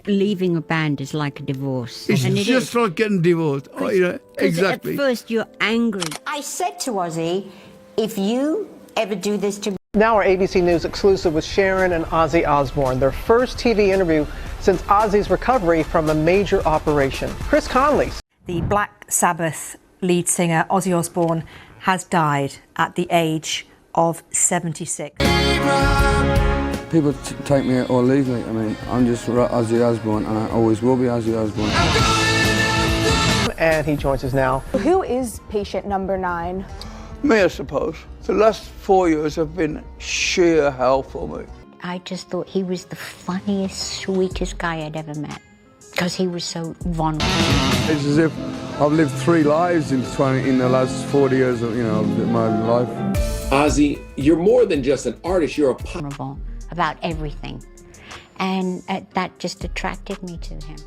Leaving a band is like a divorce. It's and just like getting divorced. Oh, you know, exactly. At first you're angry. I said to Ozzy, if you ever do this to me. Now our ABC News exclusive with Sharon and Ozzy Osbourne, their first TV interview since Ozzy's recovery from a major operation. Chris Conley. The Black Sabbath lead singer Ozzy Osbourne has died at the age of 76. People take me or leave me. I mean, I'm just Ozzy Osbourne, and I always will be Ozzy Osbourne. And he joins us now. Who is patient number 9? Me, I suppose. The last 4 years have been sheer hell for me. I just thought he was the funniest, sweetest guy I'd ever met. Because he was so vulnerable. It's as if I've lived 3 lives in the last 40 years of, my life. Ozzy, you're more than just an artist, you're a Vulnerable about everything. And that just attracted me to him.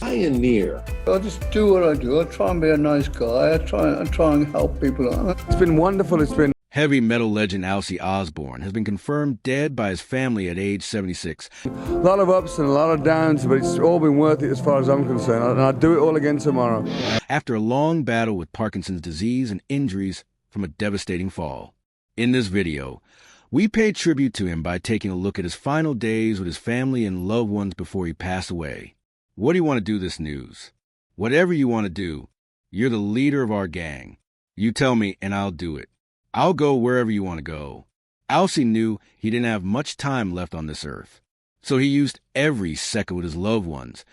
pioneer. I just do what I do. I try and be a nice guy. I try and help people. It's been wonderful. It's been. Heavy metal legend Ozzy Osbourne has been confirmed dead by his family at age 76. A lot of ups and a lot of downs, but it's all been worth it as far as I'm concerned, and I'll do it all again tomorrow. After a long battle with Parkinson's disease and injuries from a devastating fall. In this video, we paid tribute to him by taking a look at his final days with his family and loved ones before he passed away. What do you want to do this news? Whatever you want to do, you're the leader of our gang. You tell me and I'll do it. I'll go wherever you want to go. Ozzy knew he didn't have much time left on this earth, so he used every second with his loved ones,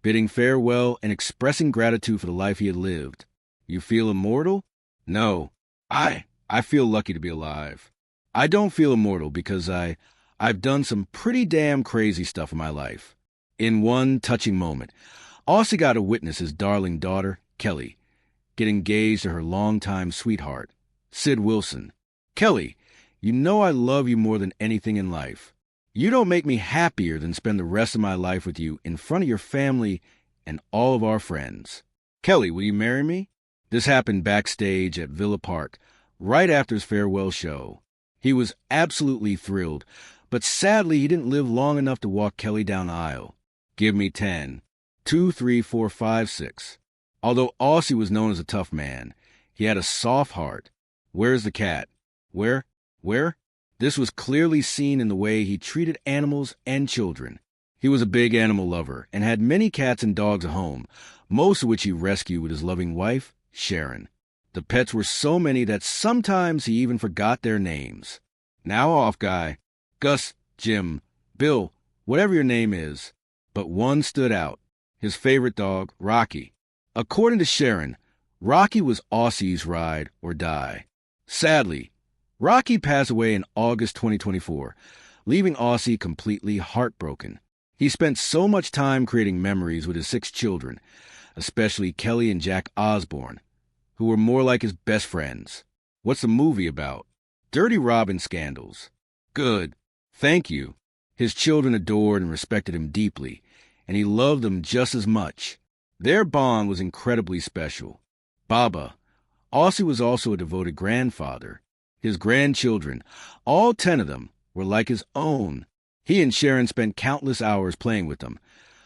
bidding farewell and expressing gratitude for the life he had lived. You feel immortal? No. I feel lucky to be alive. I don't feel immortal because I've done some pretty damn crazy stuff in my life. In one touching moment, Ozzy got to witness his darling daughter, Kelly, get engaged to her longtime sweetheart, Sid Wilson. Kelly, you know I love you more than anything in life. You don't make me happier than spend the rest of my life with you in front of your family and all of our friends. Kelly, will you marry me? This happened backstage at Villa Park, right after his farewell show. He was absolutely thrilled, but sadly he didn't live long enough to walk Kelly down the aisle. Give me 10. 2, 3, 4, 5, 6. Although Ozzy was known as a tough man, he had a soft heart. Where's the cat? Where? This was clearly seen in the way he treated animals and children. He was a big animal lover and had many cats and dogs at home, most of which he rescued with his loving wife, Sharon. The pets were so many that sometimes he even forgot their names. Now off, guy. Gus, Jim, Bill, whatever your name is. But one stood out. His favorite dog, Rocky. According to Sharon, Rocky was Ozzy's ride or die. Sadly, Rocky passed away in August 2024, leaving Ozzy completely heartbroken. He spent so much time creating memories with his 6 children, especially Kelly and Jack Osbourne, who were more like his best friends. What's the movie about? Dirty Robin scandals. Good. Thank you. His children adored and respected him deeply, and he loved them just as much. Their bond was incredibly special. Baba. Ozzy was also a devoted grandfather. His grandchildren, all 10 of them, were like his own. He and Sharon spent countless hours playing with them,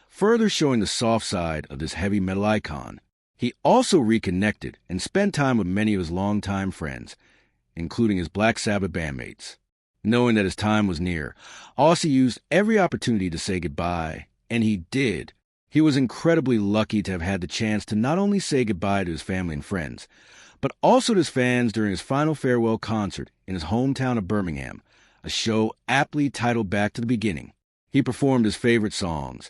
further showing the soft side of this heavy metal icon. He also reconnected and spent time with many of his longtime friends, including his Black Sabbath bandmates. Knowing that his time was near, Ozzy used every opportunity to say goodbye, and he did. He was incredibly lucky to have had the chance to not only say goodbye to his family and friends, but also to his fans during his final farewell concert in his hometown of Birmingham, a show aptly titled Back to the Beginning. He performed his favorite songs,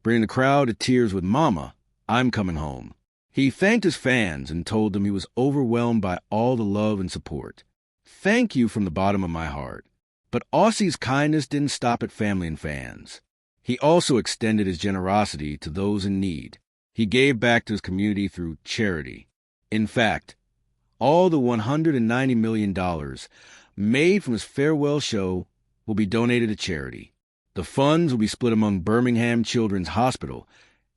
bringing the crowd to tears with Mama, I'm Coming Home. He thanked his fans and told them he was overwhelmed by all the love and support. Thank you from the bottom of my heart. But Ozzy's kindness didn't stop at family and fans. He also extended his generosity to those in need. He gave back to his community through charity. In fact, all the $190 million made from his farewell show will be donated to charity. The funds will be split among Birmingham Children's Hospital,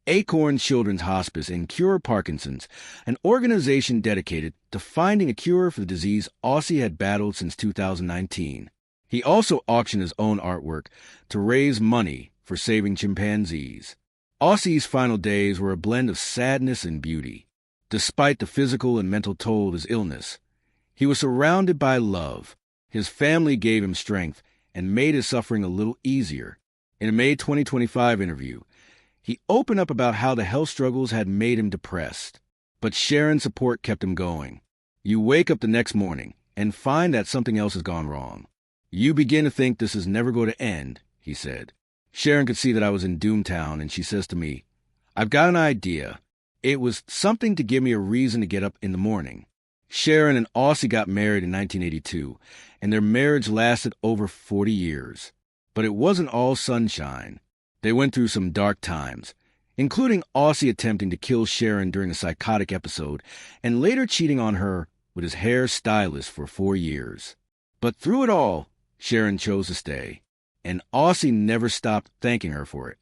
Acorn Children's Hospice, and Cure Parkinson's, an organization dedicated to finding a cure for the disease Ozzy had battled since 2019. He also auctioned his own artwork to raise money for saving chimpanzees. Ozzy's final days were a blend of sadness and beauty. Despite the physical and mental toll of his illness, he was surrounded by love. His family gave him strength and made his suffering a little easier. In a May 2025 interview, he opened up about how the health struggles had made him depressed. But Sharon's support kept him going. You wake up the next morning and find that something else has gone wrong. You begin to think this is never going to end, he said. Sharon could see that I was in Doomtown, and she says to me, I've got an idea. It was something to give me a reason to get up in the morning. Sharon and Ozzy got married in 1982, and their marriage lasted over 40 years. But it wasn't all sunshine. They went through some dark times, including Ozzy attempting to kill Sharon during a psychotic episode and later cheating on her with his hair stylist for 4 years. But through it all, Sharon chose to stay, and Ozzy never stopped thanking her for it.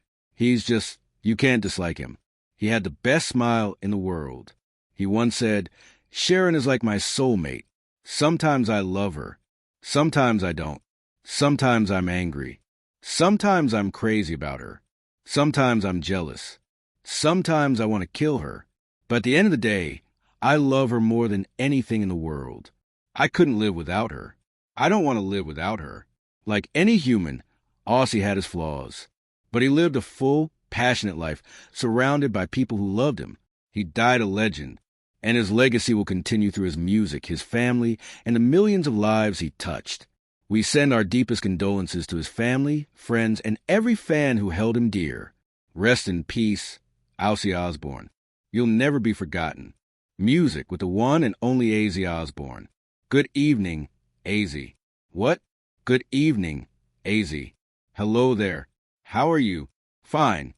You can't dislike him. He had the best smile in the world. He once said, Sharon is like my soulmate. Sometimes I love her. Sometimes I don't. Sometimes I'm angry. Sometimes I'm crazy about her. Sometimes I'm jealous. Sometimes I want to kill her. But at the end of the day, I love her more than anything in the world. I couldn't live without her. I don't want to live without her. Like any human, Ozzy had his flaws. But he lived a full, passionate life, surrounded by people who loved him. He died a legend, and his legacy will continue through his music, his family, and the millions of lives he touched. We send our deepest condolences to his family, friends, and every fan who held him dear. Rest in peace, Ozzy Osbourne. You'll never be forgotten. Music with the one and only Ozzy Osbourne. Good evening, Ozzy. What? Good evening, Ozzy. Hello there. How are you? Fine.